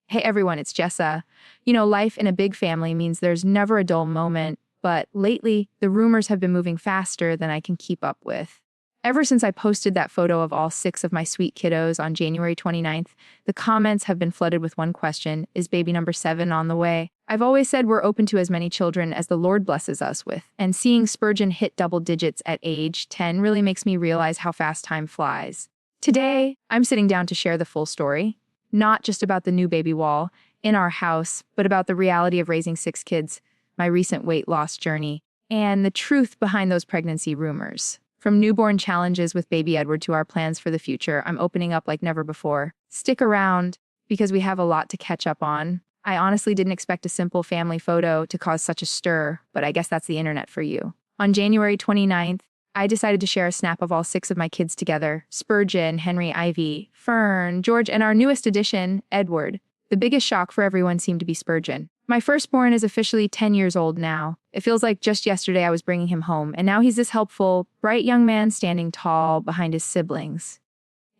Hey everyone, it's Jessa. Life in a big family means there's never a dull moment, but lately, the rumors have been moving faster than I can keep up with. Ever since I posted that photo of all 6 of my sweet kiddos on January 29th, the comments have been flooded with one question: is baby number 7 on the way? I've always said we're open to as many children as the Lord blesses us with, and seeing Spurgeon hit double digits at age 10 really makes me realize how fast time flies. Today, I'm sitting down to share the full story. Not just about the new baby wall in our house, but about the reality of raising 6 kids, my recent weight loss journey, and the truth behind those pregnancy rumors. From newborn challenges with baby Edward to our plans for the future, I'm opening up like never before. Stick around, because we have a lot to catch up on. I honestly didn't expect a simple family photo to cause such a stir, but I guess that's the internet for you. On January 29th, I decided to share a snap of all 6 of my kids together: Spurgeon, Henry, Ivy, Fern, George, and our newest addition, Edward. The biggest shock for everyone seemed to be Spurgeon. My firstborn is officially 10 years old now. It feels like just yesterday I was bringing him home, and now he's this helpful, bright young man standing tall behind his siblings.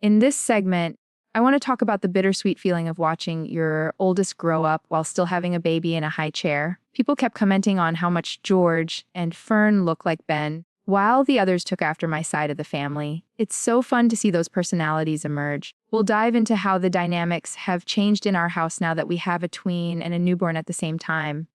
In this segment, I want to talk about the bittersweet feeling of watching your oldest grow up while still having a baby in a high chair. People kept commenting on how much George and Fern look like Ben, while the others took after my side of the family. It's so fun to see those personalities emerge. We'll dive into how the dynamics have changed in our house now that we have a tween and a newborn at the same time.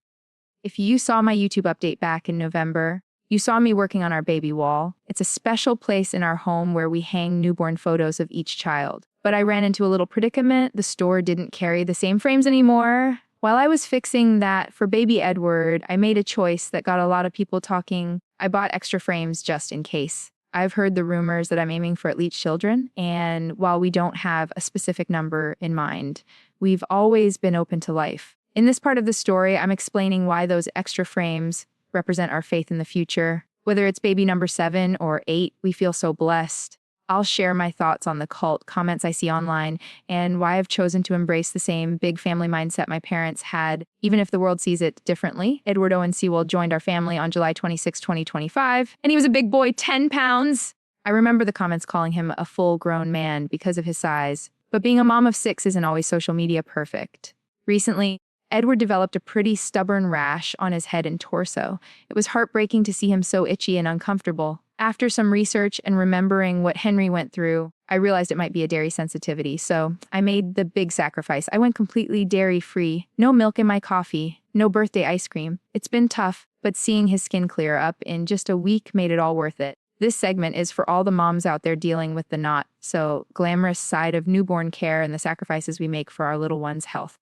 If you saw my YouTube update back in November, you saw me working on our baby wall. It's a special place in our home where we hang newborn photos of each child. But I ran into a little predicament. The store didn't carry the same frames anymore. While I was fixing that for baby Edward, I made a choice that got a lot of people talking. I bought extra frames just in case. I've heard the rumors that I'm aiming for at least children, and while we don't have a specific number in mind, we've always been open to life. In this part of the story, I'm explaining why those extra frames represent our faith in the future. Whether it's baby number 7 or 8, we feel so blessed. I'll share my thoughts on the cult comments I see online and why I've chosen to embrace the same big family mindset my parents had, even if the world sees it differently. Edward Owen Seewald joined our family on July 26, 2025, and he was a big boy, 10 pounds. I remember the comments calling him a full-grown man because of his size, but being a mom of 6 isn't always social media perfect. Recently, Edward developed a pretty stubborn rash on his head and torso. It was heartbreaking to see him so itchy and uncomfortable. After some research and remembering what Henry went through, I realized it might be a dairy sensitivity, so I made the big sacrifice. I went completely dairy-free. No milk in my coffee, no birthday ice cream. It's been tough, but seeing his skin clear up in just a week made it all worth it. This segment is for all the moms out there dealing with the not so glamorous side of newborn care and the sacrifices we make for our little one's health.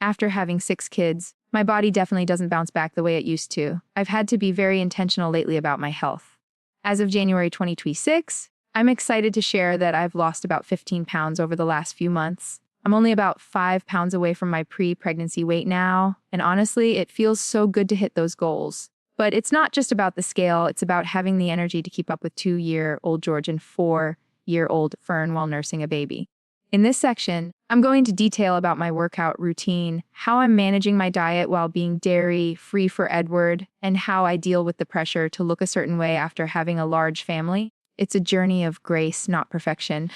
After having 6 kids, my body definitely doesn't bounce back the way it used to. I've had to be very intentional lately about my health. As of January 2026, I'm excited to share that I've lost about 15 pounds over the last few months. I'm only about 5 pounds away from my pre-pregnancy weight now, and honestly, it feels so good to hit those goals. But it's not just about the scale, it's about having the energy to keep up with 2-year-old George and 4-year-old Fern while nursing a baby. In this section, I'm going to detail about my workout routine, how I'm managing my diet while being dairy-free for Edward, and how I deal with the pressure to look a certain way after having a large family. It's a journey of grace, not perfection.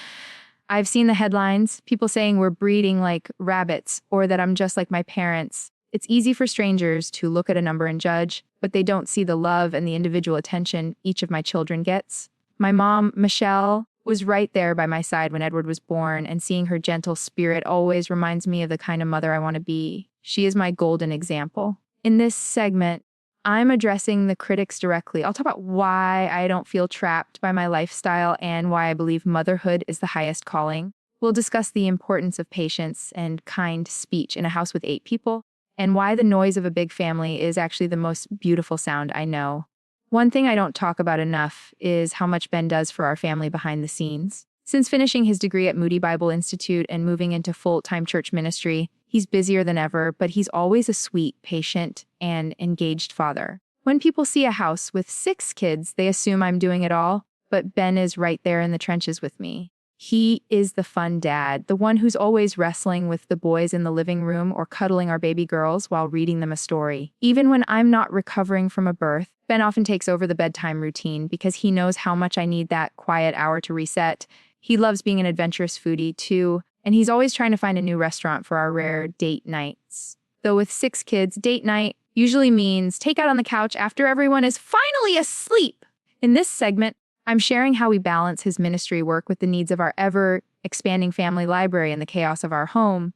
I've seen the headlines, people saying we're breeding like rabbits, or that I'm just like my parents. It's easy for strangers to look at a number and judge, but they don't see the love and the individual attention each of my children gets. My mom, Michelle, was right there by my side when Edward was born, and seeing her gentle spirit always reminds me of the kind of mother I want to be. She is my golden example. In this segment, I'm addressing the critics directly. I'll talk about why I don't feel trapped by my lifestyle and why I believe motherhood is the highest calling. We'll discuss the importance of patience and kind speech in a house with 8 people, and why the noise of a big family is actually the most beautiful sound I know. One thing I don't talk about enough is how much Ben does for our family behind the scenes. Since finishing his degree at Moody Bible Institute and moving into full-time church ministry, he's busier than ever, but he's always a sweet, patient, and engaged father. When people see a house with 6 kids, they assume I'm doing it all, but Ben is right there in the trenches with me. He is the fun dad, the one who's always wrestling with the boys in the living room or cuddling our baby girls while reading them a story. Even when I'm not recovering from a birth, Ben often takes over the bedtime routine because he knows how much I need that quiet hour to reset. He loves being an adventurous foodie too, and he's always trying to find a new restaurant for our rare date nights. Though with 6 kids, date night usually means takeout on the couch after everyone is finally asleep. In this segment, I'm sharing how we balance his ministry work with the needs of our ever-expanding family library and the chaos of our home.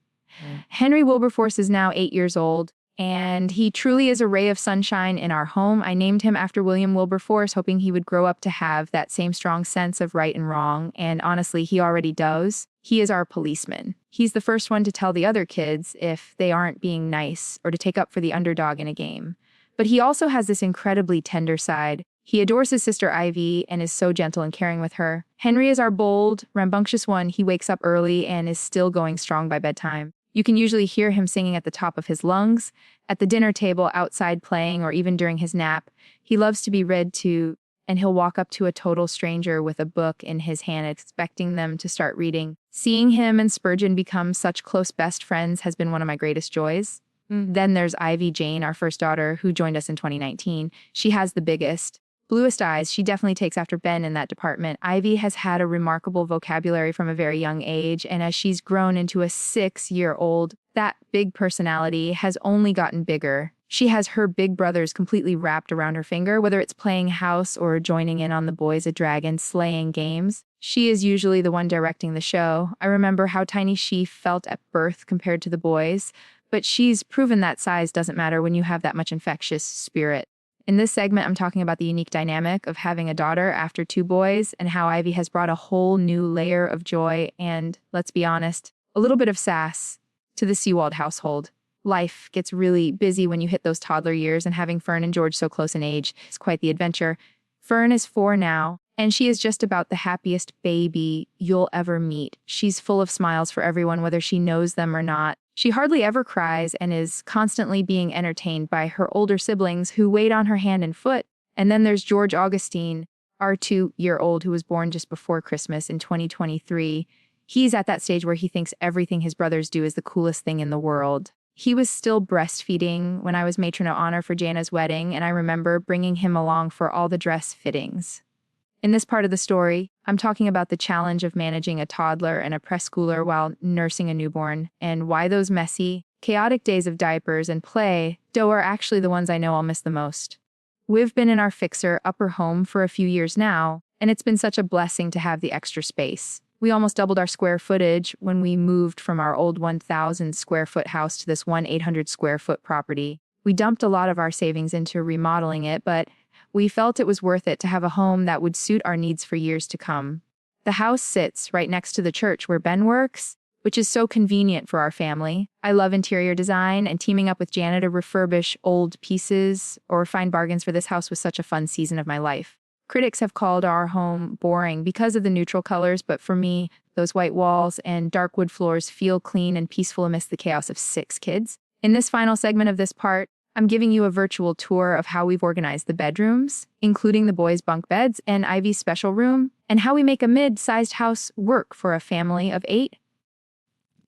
Henry Wilberforce is now 8 years old, and he truly is a ray of sunshine in our home. I named him after William Wilberforce, hoping he would grow up to have that same strong sense of right and wrong, and honestly, he already does. He is our policeman. He's the first one to tell the other kids if they aren't being nice or to take up for the underdog in a game. But he also has this incredibly tender side. He adores his sister Ivy and is so gentle and caring with her. Henry is our bold, rambunctious one. He wakes up early and is still going strong by bedtime. You can usually hear him singing at the top of his lungs, at the dinner table, outside playing, or even during his nap. He loves to be read to, and he'll walk up to a total stranger with a book in his hand, expecting them to start reading. Seeing him and Spurgeon become such close best friends has been one of my greatest joys. Then there's Ivy Jane, our first daughter, who joined us in 2019. She has the biggest, bluest eyes. She definitely takes after Ben in that department. Ivy has had a remarkable vocabulary from a very young age, and as she's grown into a 6-year-old, that big personality has only gotten bigger. She has her big brothers completely wrapped around her finger, whether it's playing house or joining in on the Boys a Dragon slaying games. She is usually the one directing the show. I remember how tiny she felt at birth compared to the boys, but she's proven that size doesn't matter when you have that much infectious spirit. In this segment, I'm talking about the unique dynamic of having a daughter after 2 boys and how Ivy has brought a whole new layer of joy and, let's be honest, a little bit of sass to the Seewald household. Life gets really busy when you hit those toddler years, and having Fern and George so close in age is quite the adventure. Fern is 4 now, and she is just about the happiest baby you'll ever meet. She's full of smiles for everyone, whether she knows them or not. She hardly ever cries and is constantly being entertained by her older siblings who wait on her hand and foot. And then there's George Augustine, our 2-year-old who was born just before Christmas in 2023. He's at that stage where he thinks everything his brothers do is the coolest thing in the world. He was still breastfeeding when I was matron of honor for Jana's wedding, and I remember bringing him along for all the dress fittings. In this part of the story, I'm talking about the challenge of managing a toddler and a preschooler while nursing a newborn, and why those messy, chaotic days of diapers and play are actually the ones I know I'll miss the most. We've been in our fixer upper home for a few years now, and it's been such a blessing to have the extra space. We almost doubled our square footage when we moved from our old 1,000 square foot house to this 800 square foot property. We dumped a lot of our savings into remodeling it, but we felt it was worth it to have a home that would suit our needs for years to come. The house sits right next to the church where Ben works, which is so convenient for our family. I love interior design, and teaming up with Jana to refurbish old pieces or find bargains for this house was such a fun season of my life. Critics have called our home boring because of the neutral colors, but for me, those white walls and dark wood floors feel clean and peaceful amidst the chaos of 6 kids. In this final segment of this part, I'm giving you a virtual tour of how we've organized the bedrooms, including the boys' bunk beds and Ivy's special room, and how we make a mid-sized house work for a family of 8.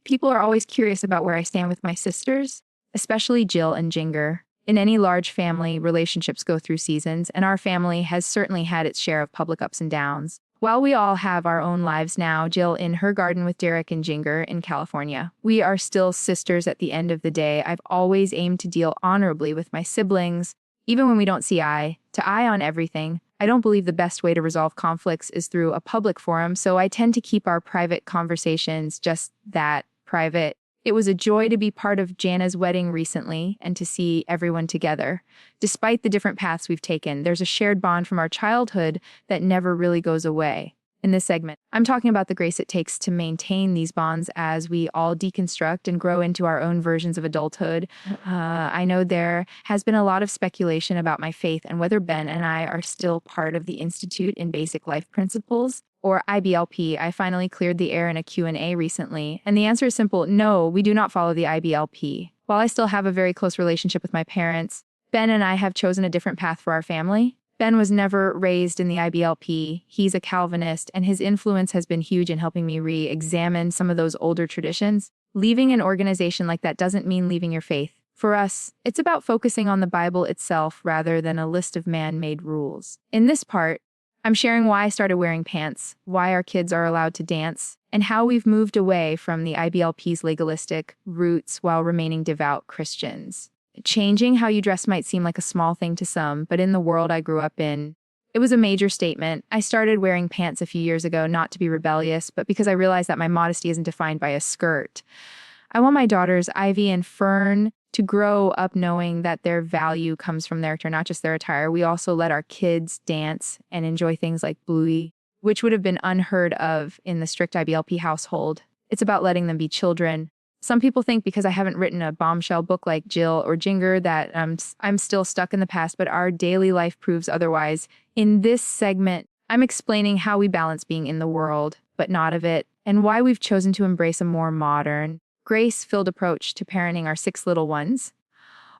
People are always curious about where I stand with my sisters, especially Jill and Ginger. In any large family, relationships go through seasons, and our family has certainly had its share of public ups and downs. While we all have our own lives now, Jill in her garden with Derek and Ginger in California, we are still sisters at the end of the day. I've always aimed to deal honorably with my siblings, even when we don't see eye to eye on everything. I don't believe the best way to resolve conflicts is through a public forum, so I tend to keep our private conversations just that, private. It was a joy to be part of Jana's wedding recently and to see everyone together. Despite the different paths we've taken, there's a shared bond from our childhood that never really goes away. In this segment, I'm talking about the grace it takes to maintain these bonds as we all deconstruct and grow into our own versions of adulthood. I know there has been a lot of speculation about my faith and whether Ben and I are still part of the Institute in Basic Life Principles, or IBLP. I finally cleared the air in a Q&A recently, and the answer is simple: no, we do not follow the IBLP. While I still have a very close relationship with my parents, Ben and I have chosen a different path for our family. Ben was never raised in the IBLP. He's a Calvinist, and his influence has been huge in helping me re-examine some of those older traditions. Leaving an organization like that doesn't mean leaving your faith. For us, it's about focusing on the Bible itself rather than a list of man-made rules. In this part, I'm sharing why I started wearing pants, why our kids are allowed to dance, and how we've moved away from the IBLP's legalistic roots while remaining devout Christians. Changing how you dress might seem like a small thing to some, but in the world I grew up in, it was a major statement. I started wearing pants a few years ago, not to be rebellious, but because I realized that my modesty isn't defined by a skirt. I want my daughters, Ivy and Fern, to grow up knowing that their value comes from their character, not just their attire. We also let our kids dance and enjoy things like Bluey, which would have been unheard of in the strict IBLP household. It's about letting them be children. Some people think because I haven't written a bombshell book like Jill or Jinger that I'm still stuck in the past, but our daily life proves otherwise. In this segment, I'm explaining how we balance being in the world, but not of it, and why we've chosen to embrace a more modern, grace-filled approach to parenting our 6 little ones.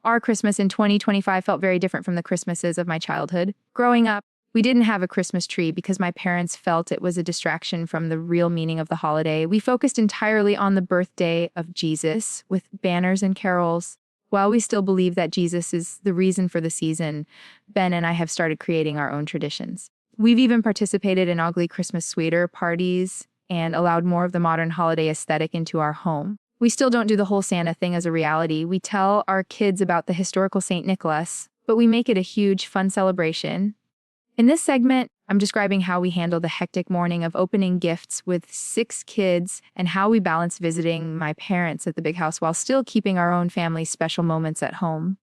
Our Christmas in 2025 felt very different from the Christmases of my childhood. Growing up, we didn't have a Christmas tree because my parents felt it was a distraction from the real meaning of the holiday. We focused entirely on the birthday of Jesus with banners and carols. While we still believe that Jesus is the reason for the season, Ben and I have started creating our own traditions. We've even participated in ugly Christmas sweater parties and allowed more of the modern holiday aesthetic into our home. We still don't do the whole Santa thing as a reality. We tell our kids about the historical St. Nicholas, but we make it a huge, fun celebration. In this segment, I'm describing how we handle the hectic morning of opening gifts with 6 kids and how we balance visiting my parents at the big house while still keeping our own family's special moments at home.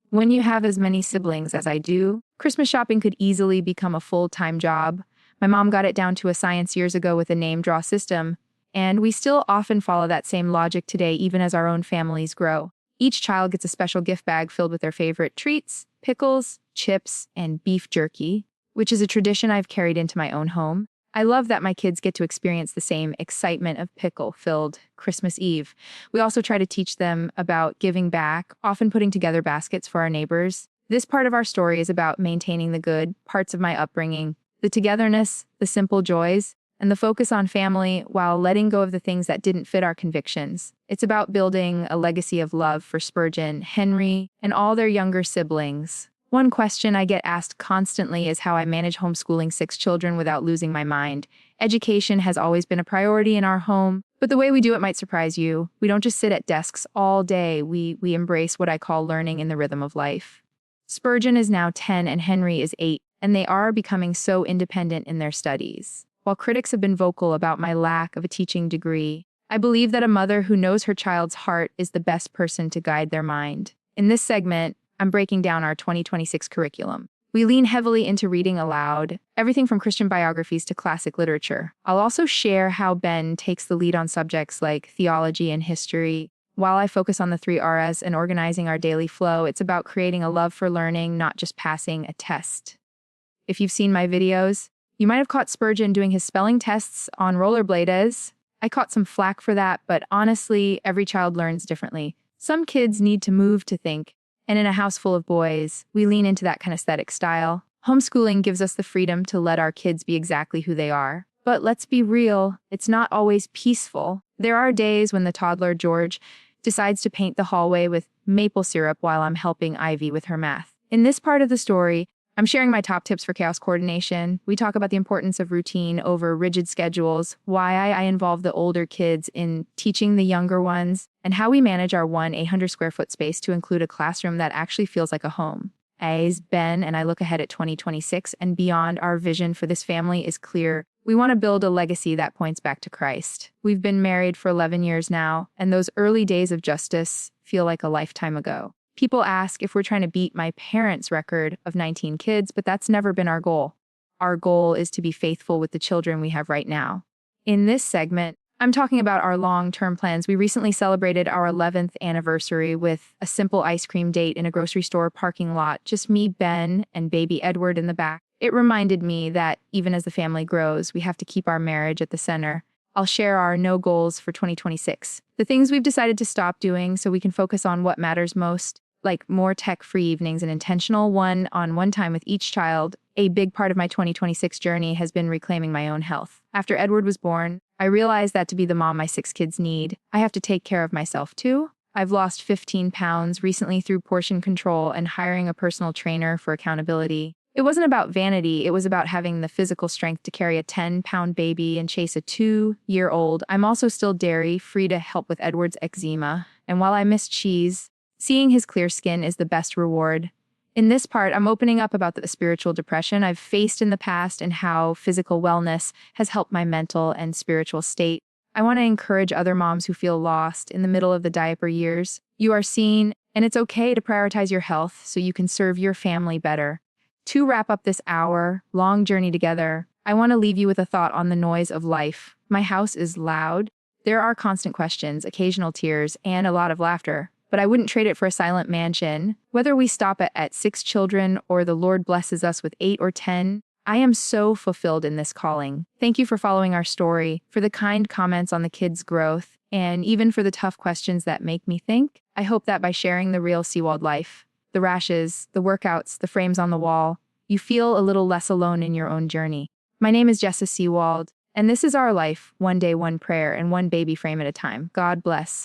When you have as many siblings as I do, Christmas shopping could easily become a full-time job. My mom got it down to a science years ago with a name-draw system, and we still often follow that same logic today even as our own families grow. Each child gets a special gift bag filled with their favorite treats, pickles, chips, and beef jerky, which is a tradition I've carried into my own home. I love that my kids get to experience the same excitement of pickle-filled Christmas Eve. We also try to teach them about giving back, often putting together baskets for our neighbors. This part of our story is about maintaining the good parts of my upbringing, the togetherness, the simple joys, and the focus on family while letting go of the things that didn't fit our convictions. It's about building a legacy of love for Spurgeon, Henry, and all their younger siblings. One question I get asked constantly is how I manage homeschooling 6 children without losing my mind. Education has always been a priority in our home, but the way we do it might surprise you. We don't just sit at desks all day. We embrace what I call learning in the rhythm of life. Spurgeon is now 10 and Henry is 8, and they are becoming so independent in their studies. While critics have been vocal about my lack of a teaching degree, I believe that a mother who knows her child's heart is the best person to guide their mind. In this segment, I'm breaking down our 2026 curriculum. We lean heavily into reading aloud, everything from Christian biographies to classic literature. I'll also share how Ben takes the lead on subjects like theology and history. While I focus on the 3 R's and organizing our daily flow, it's about creating a love for learning, not just passing a test. If you've seen my videos, you might have caught Spurgeon doing his spelling tests on rollerblades. I caught some flack for that, but honestly, every child learns differently. Some kids need to move to think, and in a house full of boys, we lean into that kinesthetic style. Homeschooling gives us the freedom to let our kids be exactly who they are. But let's be real, it's not always peaceful. There are days when the toddler, George, decides to paint the hallway with maple syrup while I'm helping Ivy with her math. In this part of the story, I'm sharing my top tips for chaos coordination. We talk about the importance of routine over rigid schedules, why I involve the older kids in teaching the younger ones, and how we manage our 800 square foot space to include a classroom that actually feels like a home. As Ben and I look ahead at 2026 and beyond, our vision for this family is clear. We want to build a legacy that points back to Christ. We've been married for 11 years now, and those early days of justice feel like a lifetime ago. People ask if we're trying to beat my parents' record of 19 kids, but that's never been our goal. Our goal is to be faithful with the children we have right now. In this segment, I'm talking about our long-term plans. We recently celebrated our 11th anniversary with a simple ice cream date in a grocery store parking lot, just me, Ben, and baby Edward in the back. It reminded me that even as the family grows, we have to keep our marriage at the center. I'll share our no goals for 2026. The things we've decided to stop doing so we can focus on what matters most, like more tech-free evenings and intentional one-on-one time with each child. A big part of my 2026 journey has been reclaiming my own health. After Edward was born, I realized that to be the mom my 6 kids need, I have to take care of myself too. I've lost 15 pounds recently through portion control and hiring a personal trainer for accountability. It wasn't about vanity, it was about having the physical strength to carry a 10-pound baby and chase a 2-year-old. I'm also still dairy-free to help with Edward's eczema, and while I miss cheese, seeing his clear skin is the best reward. In this part, I'm opening up about the spiritual depression I've faced in the past and how physical wellness has helped my mental and spiritual state. I want to encourage other moms who feel lost in the middle of the diaper years. You are seen, and it's okay to prioritize your health so you can serve your family better. To wrap up this hour-long journey together, I want to leave you with a thought on the noise of life. My house is loud. There are constant questions, occasional tears, and a lot of laughter. But I wouldn't trade it for a silent mansion. Whether we stop at 6 children or the Lord blesses us with 8 or 10, I am so fulfilled in this calling. Thank you for following our story, for the kind comments on the kids' growth, and even for the tough questions that make me think. I hope that by sharing the real Seewald life, the rashes, the workouts, the frames on the wall, you feel a little less alone in your own journey. My name is Jessa Seewald, and this is our life, one day, one prayer, and one baby frame at a time. God bless.